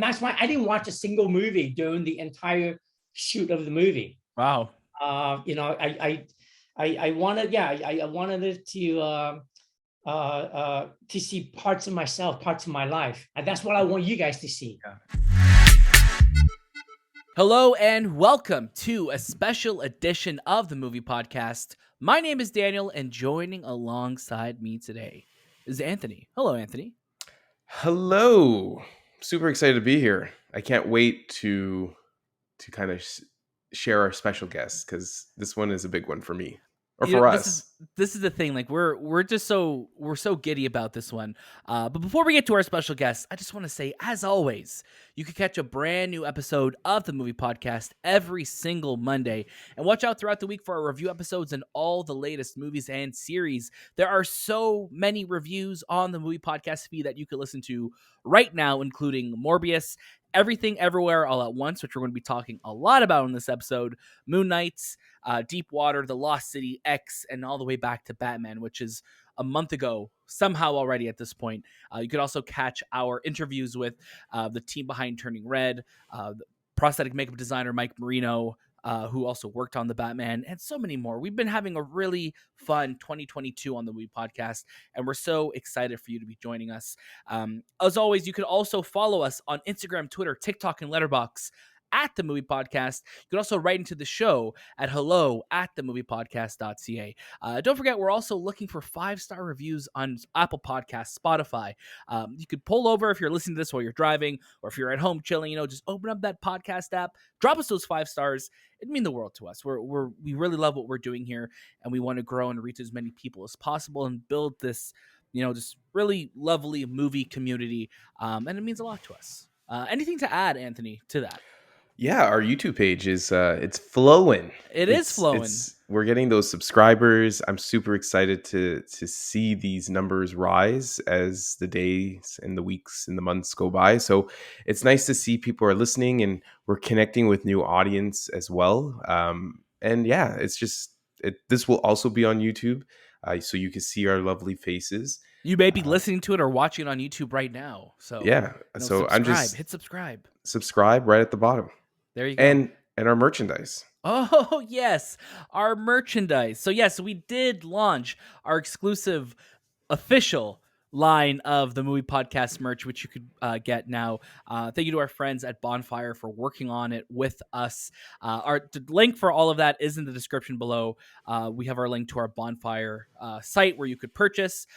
that's why I didn't watch a single movie during the entire shoot of the movie. Wow. I wanted, yeah, I wanted it to see parts of myself, parts of my life, and that's what I want you guys to see. Yeah. Hello and welcome to a special edition of the Movie Podcast. My name is Daniel, and joining alongside me today is Anthony. Hello, Anthony. Hello. Super excited to be here. I can't wait to kind of share our special guests because this one is a big one for me. Or for us. This is the thing. Like we're so giddy about this one. But before we get to our special guests, I just want to say, as always, you can catch a brand new episode of the Movie Podcast every single Monday, and watch out throughout the week for our review episodes and all the latest movies and series. There are so many reviews on the Movie Podcast feed that you can listen to right now, including Morbius, Everything Everywhere All at Once, which we're going to be talking a lot about in this episode, Moon Knight, Deep Water, The Lost City, X, and all the way back to Batman, which is a month ago, somehow already at this point. You could also catch our interviews with the team behind Turning Red, the prosthetic makeup designer Mike Marino, who also worked on the Batman, and so many more. We've been having a really fun 2022 on the Movie Podcast, and we're so excited for you to be joining us. As always, you can also follow us on Instagram, Twitter, TikTok, and Letterboxd at The Movie Podcast. You can also write into the show at hello@TheMoviePodcast.ca. Don't forget, we're also looking for 5-star reviews on Apple Podcasts, Spotify. You could pull over if you're listening to this while you're driving, or if you're at home chilling, just open up that podcast app, drop us those 5 stars. It'd mean the world to us. We really love what we're doing here, and we want to grow and reach as many people as possible and build this, this really lovely movie community. And it means a lot to us. Anything to add, Anthony, to that? Yeah, our YouTube page is it's flowing. It's flowing. We're getting those subscribers. I'm super excited to see these numbers rise as the days and the weeks and the months go by. So it's nice to see people are listening, and we're connecting with new audience as well. And yeah, it's just this will also be on YouTube, so you can see our lovely faces. You may be listening to it or watching it on YouTube right now. So yeah, so I'm just hit subscribe. Subscribe right at the bottom. There you go. And our merchandise. Oh, yes. Our merchandise. So, yes, we did launch our exclusive official line of the Movie Podcast merch, which you could get now. Thank you to our friends at Bonfire for working on it with us. The link for all of that is in the description below. We have our link to our Bonfire site where you could purchase.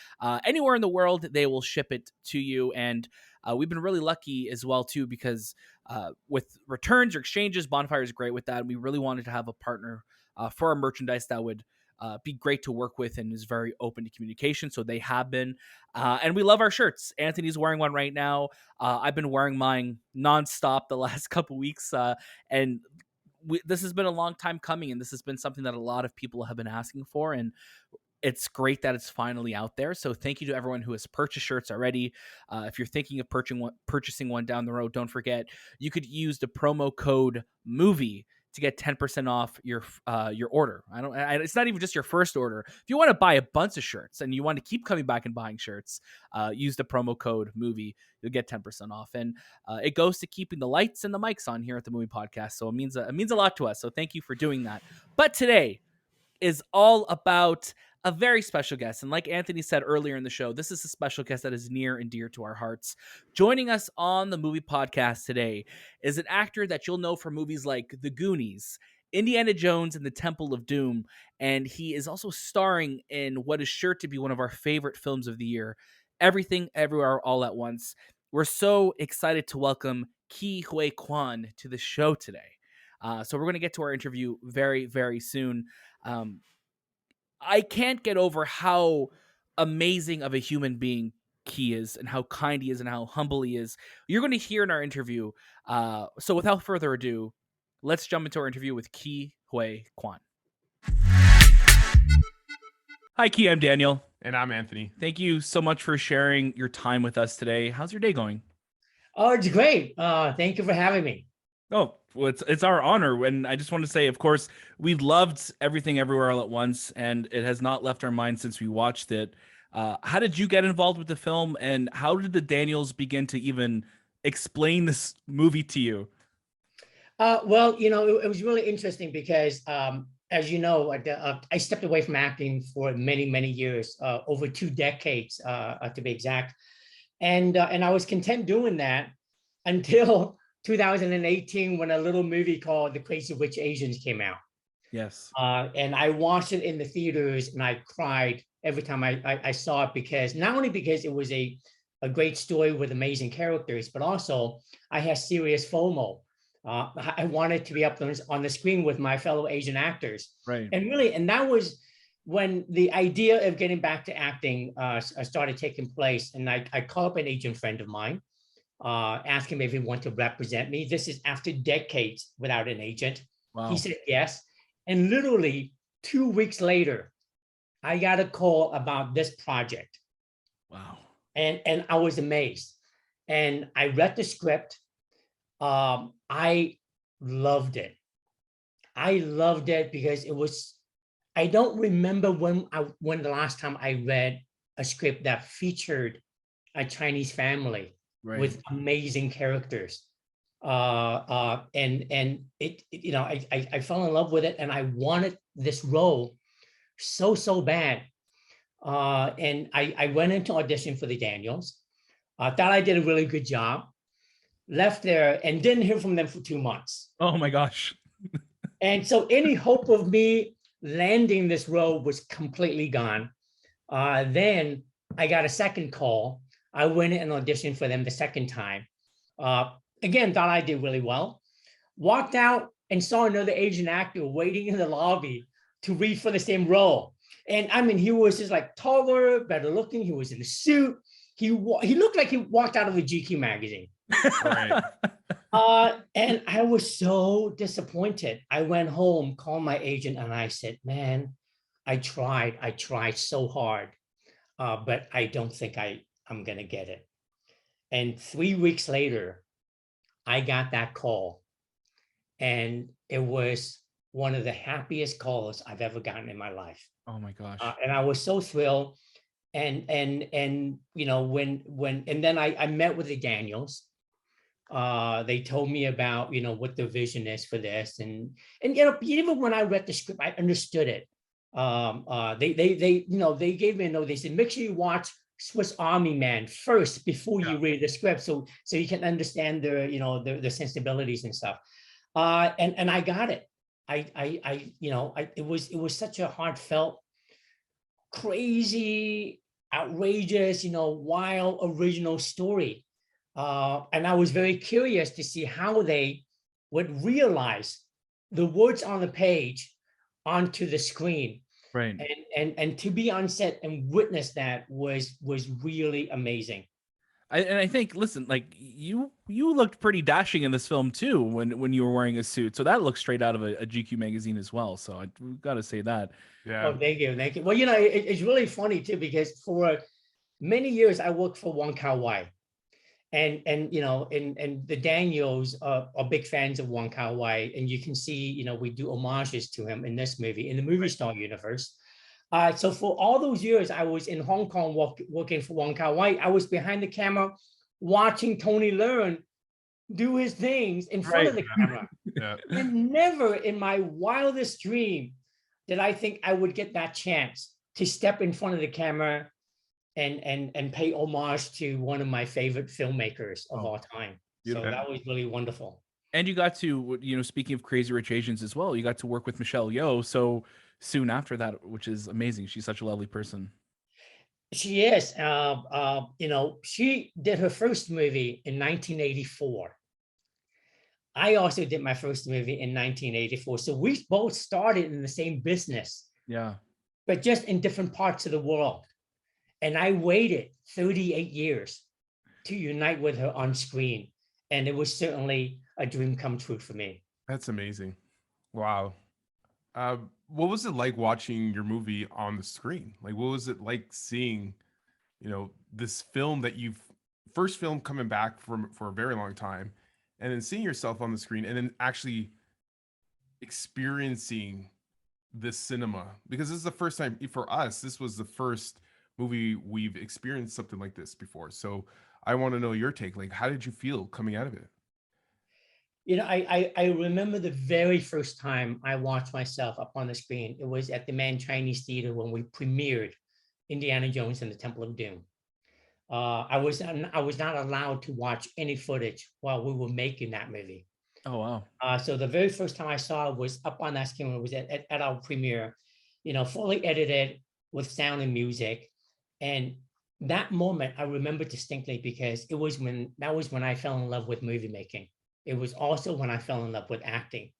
Anywhere in the world, they will ship it to you. And we've been really lucky as well, too, because with returns or exchanges, Bonfire is great with that. We really wanted to have a partner for our merchandise that would be great to work with and is very open to communication. So they have been. And we love our shirts. Anthony's wearing one right now. I've been wearing mine nonstop the last couple weeks. And this has been a long time coming. And this has been something that a lot of people have been asking for. And it's great that it's finally out there. So thank you to everyone who has purchased shirts already. If you're thinking of purchasing one down the road, don't forget, you could use the promo code MOVIE to get 10% off your order. It's not even just your first order. If you want to buy a bunch of shirts and you want to keep coming back and buying shirts, use the promo code MOVIE. You'll get 10% off. And it goes to keeping the lights and the mics on here at the Movie Podcast. So it means a lot to us. So thank you for doing that. But today is all about a very special guest. And like Anthony said earlier in the show, this is a special guest that is near and dear to our hearts. Joining us on the Movie Podcast today is an actor that you'll know from movies like The Goonies, Indiana Jones and the Temple of Doom, and he is also starring in what is sure to be one of our favorite films of the year, Everything Everywhere All at Once. We're so excited to welcome Ke Huy Quan to the show today. So we're going to get to our interview very, very soon. I can't get over how amazing of a human being he is and how kind he is and how humble he is. You're going to hear in our interview. So without further ado, let's jump into our interview with Ke Huy Quan. Hi, Ke. I'm Daniel. And I'm Anthony. Thank you so much for sharing your time with us today. How's your day going? Oh, it's great. Thank you for having me. Oh, well, it's our honor. And I just want to say, of course, we loved Everything Everywhere All at Once, and it has not left our minds since we watched it. How did you get involved with the film, and how did the Daniels begin to even explain this movie to you? Well, it was really interesting because, as you know, I stepped away from acting for many, many years, over 2 decades, to be exact. And I was content doing that until 2018, when a little movie called The Crazy Rich Asians came out. Yes. And I watched it in the theaters, and I cried every time I saw it, because not only because it was a great story with amazing characters, but also I had serious FOMO. I wanted to be up on the screen with my fellow Asian actors. Right. And that was when the idea of getting back to acting started taking place. And I called up an Asian friend of mine, asked him if he wanted to represent me. This is after decades without an agent. Wow. He said yes. And literally 2 weeks later, I got a call about this project. Wow. And I was amazed. And I read the script. I loved it. I loved it because I don't remember when the last time I read a script that featured a Chinese family with amazing characters. And I fell in love with it, and I wanted this role so bad. And I went into audition for the Daniels. Thought I did a really good job. Left there and didn't hear from them for 2 months. Oh my gosh. And so any hope of me landing this role was completely gone. Then I got a second call. I went and auditioned for them the second time. Again, thought I did really well. Walked out and saw another Asian actor waiting in the lobby to read for the same role. And I mean, he was just like taller, better looking. He was in a suit. He looked like he walked out of a GQ magazine. Right. And I was so disappointed. I went home, called my agent, and I said, man, I tried so hard, but I don't think I'm gonna get it. And 3 weeks later, I got that call, and it was one of the happiest calls I've ever gotten in my life. Oh my gosh. And I was so thrilled. And when and then I met with the Daniels. They told me about what the vision is for this, and even when I read the script, I understood it. They gave me a note. They said, make sure you watch Swiss Army Man first before you read the script, so you can understand the sensibilities and stuff. And I got it. It was such a heartfelt, crazy, outrageous, wild, original story. And I was very curious to see how they would realize the words on the page onto the screen. Right. And to be on set and witness that was really amazing. I think, listen, like you looked pretty dashing in this film too when you were wearing a suit. So that looks straight out of a GQ magazine as well. So we've got to say that. Yeah. Oh, thank you. Well, it's really funny too, because for many years I worked for Wong Kar-wai. And the Daniels are big fans of Wong Kar-wai, and you can see we do homages to him in this movie, in the movie star universe. So for all those years I was in Hong Kong working for Wong Kar-wai, I was behind the camera watching Tony Leung do his things in front of the camera. Yeah. And never in my wildest dream did I think I would get that chance to step in front of the camera and pay homage to one of my favorite filmmakers of all time. So that was really wonderful. And you got to, speaking of Crazy Rich Asians as well, you got to work with Michelle Yeoh so soon after that, which is amazing. She's such a lovely person. She is. She did her first movie in 1984. I also did my first movie in 1984. So we both started in the same business. Yeah. But just in different parts of the world. And I waited 38 years to unite with her on screen. And it was certainly a dream come true for me. That's amazing. Wow. What was it like watching your movie on the screen? Like, what was it like seeing, this film that first film coming back for a very long time, and then seeing yourself on the screen and then actually experiencing this cinema? Because this is the first time for us, this was the first movie we've experienced something like this before. So I want to know your take. Like, how did you feel coming out of it? I remember the very first time I watched myself up on the screen. It was at the Man Chinese Theater when we premiered Indiana Jones and the Temple of Doom. I was not allowed to watch any footage while we were making that movie. Oh, wow. So the very first time I saw it was up on that screen. It was at our premiere, fully edited with sound and music. And that moment I remember distinctly because that was when I fell in love with movie making. It was also when I fell in love with acting.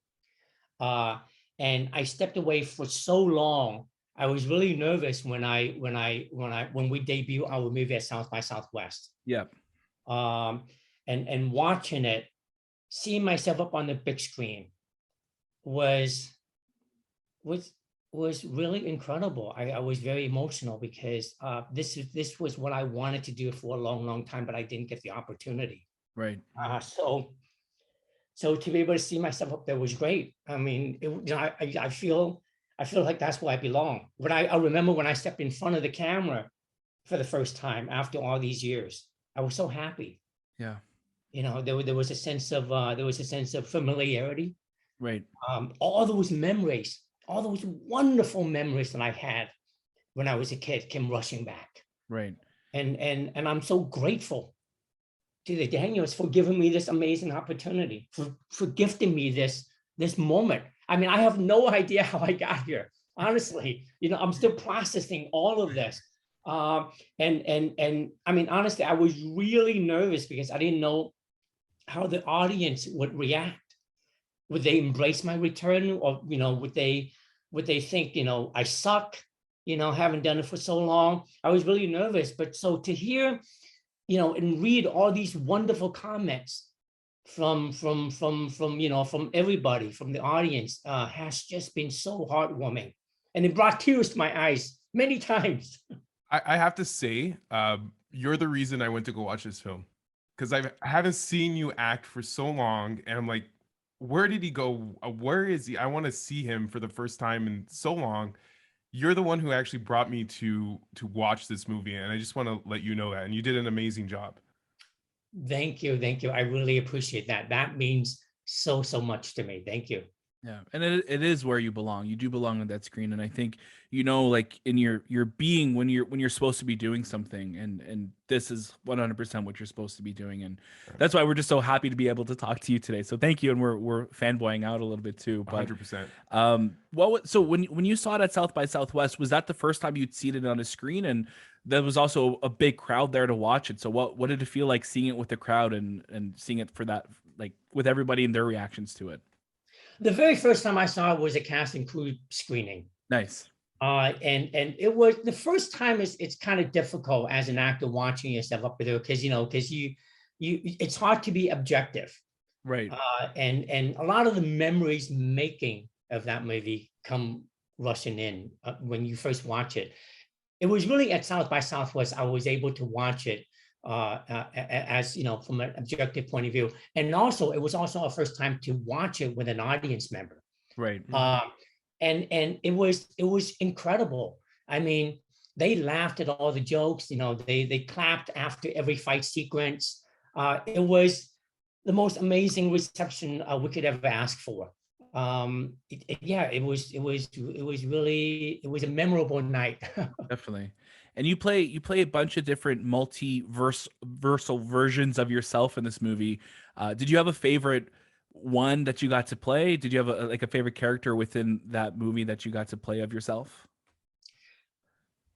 And I stepped away for so long. I was really nervous when we debuted our movie at South by Southwest. Yep. And watching it, seeing myself up on the big screen was really incredible. I was very emotional because this was what I wanted to do for a long, long time, but I didn't get the opportunity. Right. So to be able to see myself up there was great. I mean, I feel like that's where I belong. When I remember when I stepped in front of the camera for the first time after all these years, I was so happy. Yeah. There was a sense of familiarity. Right. All those memories, all those wonderful memories that I had when I was a kid came rushing back. Right. And I'm so grateful to the Daniels for giving me this amazing opportunity, for gifting me this moment. I mean, I have no idea how I got here. Honestly, I'm still processing all of this. And I mean, honestly, I was really nervous because I didn't know how the audience would react. Would they embrace my return, or would they think I suck, haven't done it for so long. I was really nervous, but so to hear and read all these wonderful comments from everybody, from the audience, has just been so heartwarming, and it brought tears to my eyes many times. I have to say, you're the reason I went to go watch this film, because I haven't seen you act for so long, and I'm like, where did he go? Where is he? I want to see him for the first time in so long. You're the one who actually brought me to watch this movie, and I just want to let you know that. And you did an amazing job. Thank you. I really appreciate that. That means so much to me. Thank you. Yeah, and it is where you belong. You do belong on that screen, and I think like in your being when you're supposed to be doing something, and this is 100% what you're supposed to be doing, and that's why we're just so happy to be able to talk to you today. So thank you, and we're fanboying out a little bit too. But 100%. So when you saw it at South by Southwest, was that the first time you'd seen it on a screen, and there was also a big crowd there to watch it? So what did it feel like seeing it with the crowd and seeing it for that, like with everybody and their reactions to it? The very first time I saw it was a cast and crew screening. Nice. And it was the first time. It's kind of difficult as an actor watching yourself up there because you it's hard to be objective, right? And a lot of the memories making of that movie come rushing in when you first watch it. It was really at South by Southwest I was able to watch it as from an objective point of view, and also it was also our first time to watch it with an audience member, right? And it was incredible. I mean, they laughed at all the jokes, they clapped after every fight sequence. It was the most amazing reception we could ever ask for. It was a memorable night. Definitely. And you play a bunch of different multiversal versions of yourself in this movie. Did you have a favorite one that you got to play? Did you have a favorite character within that movie that you got to play of yourself?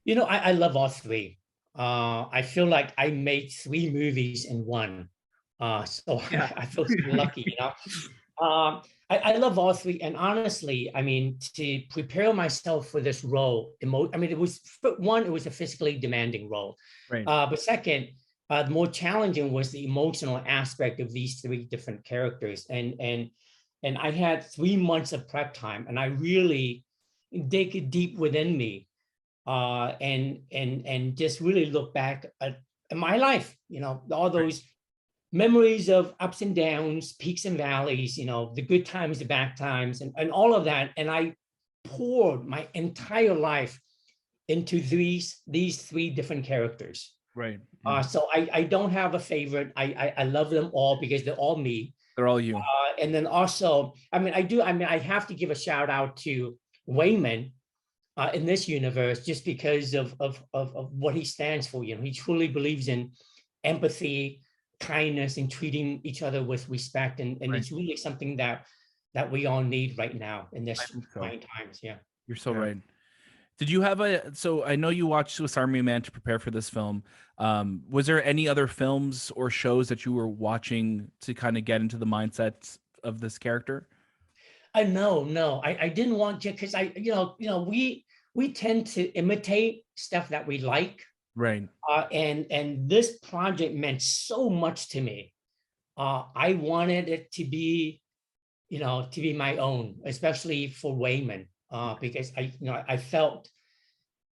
I love all three. I feel like I made 3 movies in one. So yeah. I feel so lucky, I love all 3. And honestly, I mean, to prepare myself for this role, it was a physically demanding role. Right. But second, the more challenging was the emotional aspect of these 3 different characters. And I had 3 months of prep time, and I really dig it deep within me, and just really look back at my life, all those memories of ups and downs, peaks and valleys, the good times, the bad times, and all of that. And I poured my entire life into these 3 different characters. Right. So I don't have a favorite. I love them all because they're all me. They're all you. And then also, I have to give a shout out to Wayman in this universe just because of what he stands for. You know, he truly believes in empathy, kindness, and treating each other with respect. And it's really something that we all need right now in this trying times. Yeah. You're so right. Did you have so I know you watched Swiss Army Man to prepare for this film. Was there any other films or shows that you were watching to kind of get into the mindset of this character? No, I didn't want to because we tend to imitate stuff that we like. Right. And this project meant so much to me. I wanted it to be, my own, especially for Wayman, because I felt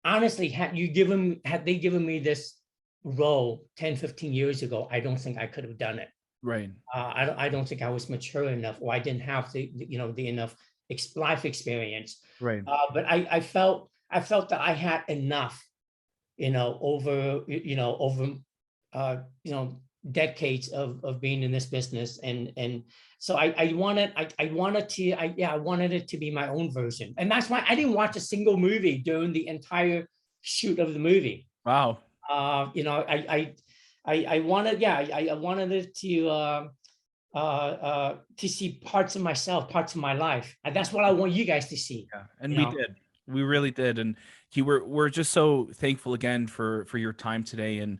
honestly, had they given me this role 10, 15 years ago, I don't think I could have done it. Right. I don't think I was mature enough, or I didn't have the enough life experience. Right. But I felt that I had enough, over decades of being in this business, and so I wanted it to be my own version, and that's why I didn't watch a single movie during the entire shoot of the movie. Wow. I wanted I wanted it to see parts of myself, parts of my life, and that's what I want you guys to see. Yeah, and we did. We really did, and we're just so thankful again for your time today, and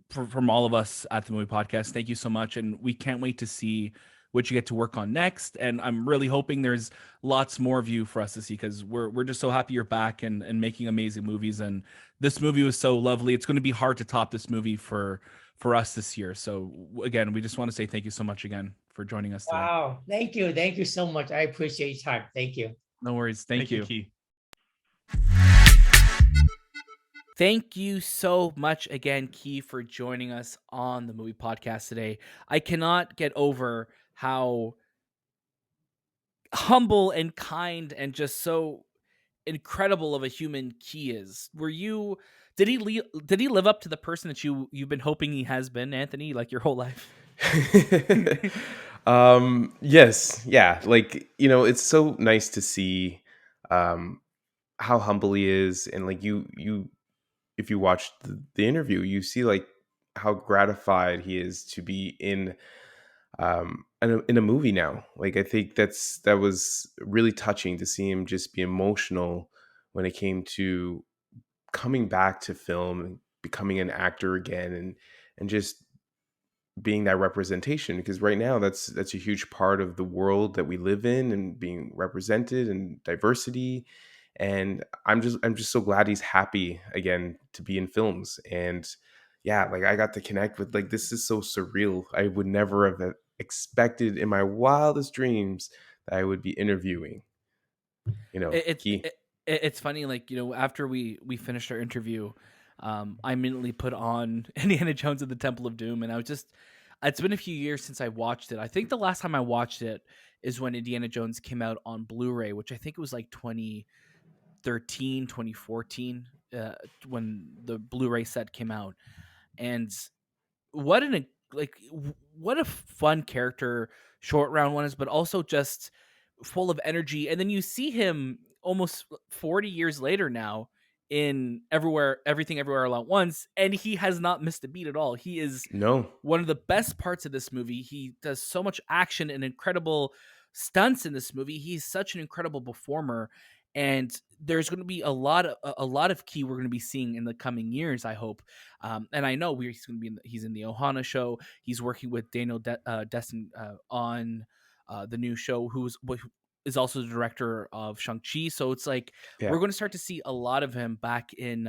from all of us at the Movie Podcast. Thank you so much, and we can't wait to see what you get to work on next. And I'm really hoping there's lots more of you for us to see, because we're just so happy you're back and making amazing movies. And this movie was so lovely. It's going to be hard to top this movie for us this year. So again, we just want to say thank you so much again for joining us today. Wow, thank you so much. I appreciate your time. Thank you. No worries. Thank you. Key. Thank you so much again, Key, for joining us on the Movie Podcast today. I cannot get over how humble and kind and just so incredible of a human Key is. Did he live up to the person that you've been hoping he has been, Anthony, like your whole life? Yes, yeah, like, it's so nice to see how humble he is, and like you if you watch the interview, you see like how gratified he is to be in a movie now. Like, I think that was really touching to see him just be emotional when it came to coming back to film and becoming an actor again, and just being that representation, because right now that's a huge part of the world that we live in, and being represented and diversity. And I'm just so glad he's happy again to be in films. And yeah, like, I got to connect with, like, this is so surreal. I would never have expected in my wildest dreams that I would be interviewing, It's funny, like, after we finished our interview, I immediately put on Indiana Jones and the Temple of Doom, and it's been a few years since I watched it. I think the last time I watched it is when Indiana Jones came out on Blu-ray, which I think it was like 2013, 2014, when the Blu-ray set came out. And what what a fun character Short Round One is, but also just full of energy. And then you see him almost 40 years later now in Everything Everywhere All at Once, and he has not missed a beat at all. He is one of the best parts of this movie. He does so much action and incredible stunts in this movie. He's such an incredible performer, and there's going to be a lot of Key we're going to be seeing in the coming years, I hope. And I know he's in the Ohana show. He's working with Daniel Destin on the new show, who is also the director of Shang-Chi. So it's like we're going to start to see a lot of him back in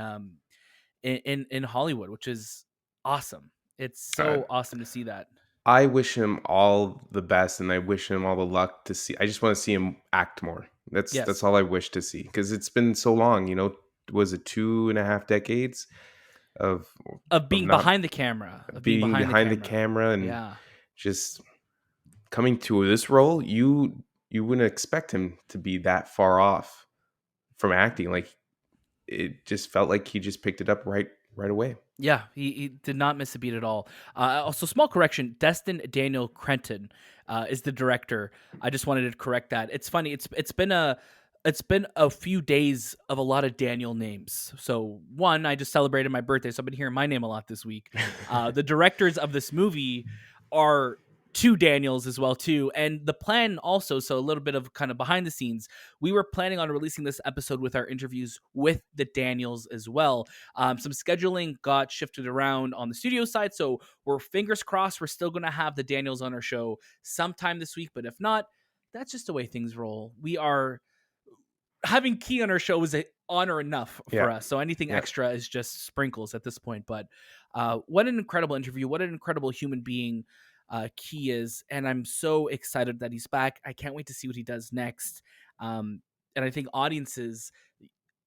Hollywood, which is awesome. It's so awesome to see that. I wish him all the best, and I wish him all the luck to see. I just want to see him act more. That's all I wish to see, because it's been so long. Was it 2.5 decades of being behind the camera, being behind the camera, and just coming to this role? You wouldn't expect him to be that far off from acting. Like, it just felt like he just picked it up right right away. Yeah, he did not miss a beat at all. Also, small correction: Destin Daniel Crenton is the director. I just wanted to correct that. It's funny. It's been a few days of a lot of Daniel names. So one, I just celebrated my birthday, so I've been hearing my name a lot this week. The directors of this movie are two Daniels as well too, and the plan also. So a little bit of kind of behind the scenes. We were planning on releasing this episode with our interviews with the Daniels as well. Some scheduling got shifted around on the studio side, so we're fingers crossed we're still going to have the Daniels on our show sometime this week. But if not, that's just the way things roll. We are having Key on our show is an honor enough for us. So anything extra is just sprinkles at this point. But what an incredible interview. What an incredible human being Key is. And I'm so excited that he's back. I can't wait to see what he does next. And I think audiences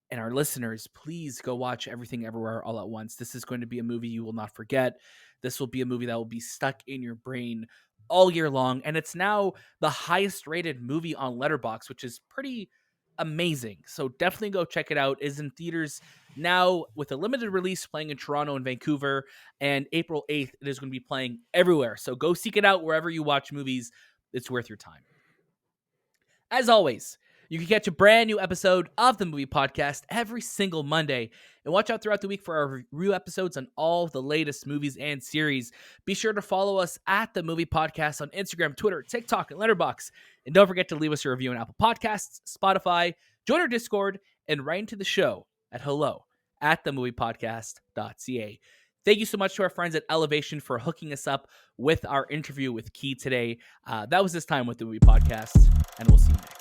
and our listeners, please go watch Everything Everywhere All at Once. This is going to be a movie you will not forget. This will be a movie that will be stuck in your brain all year long. And it's now the highest rated movie on Letterboxd, which is pretty amazing. So definitely go check it out. It is in theaters now with a limited release, playing in Toronto and Vancouver, and April 8th it is going to be playing everywhere. So go seek it out wherever you watch movies. It's worth your time. As always, you can catch a brand new episode of the Movie Podcast every single Monday, and watch out throughout the week for our review episodes on all the latest movies and series. Be sure to follow us at The Movie Podcast on Instagram, Twitter, TikTok, and Letterboxd. And don't forget to leave us a review on Apple Podcasts, Spotify, join our Discord, and write into the show at hello@TheMoviePodcast.ca. Thank you so much to our friends at Elevation for hooking us up with our interview with Key today. That was this time with The Movie Podcast, and we'll see you next.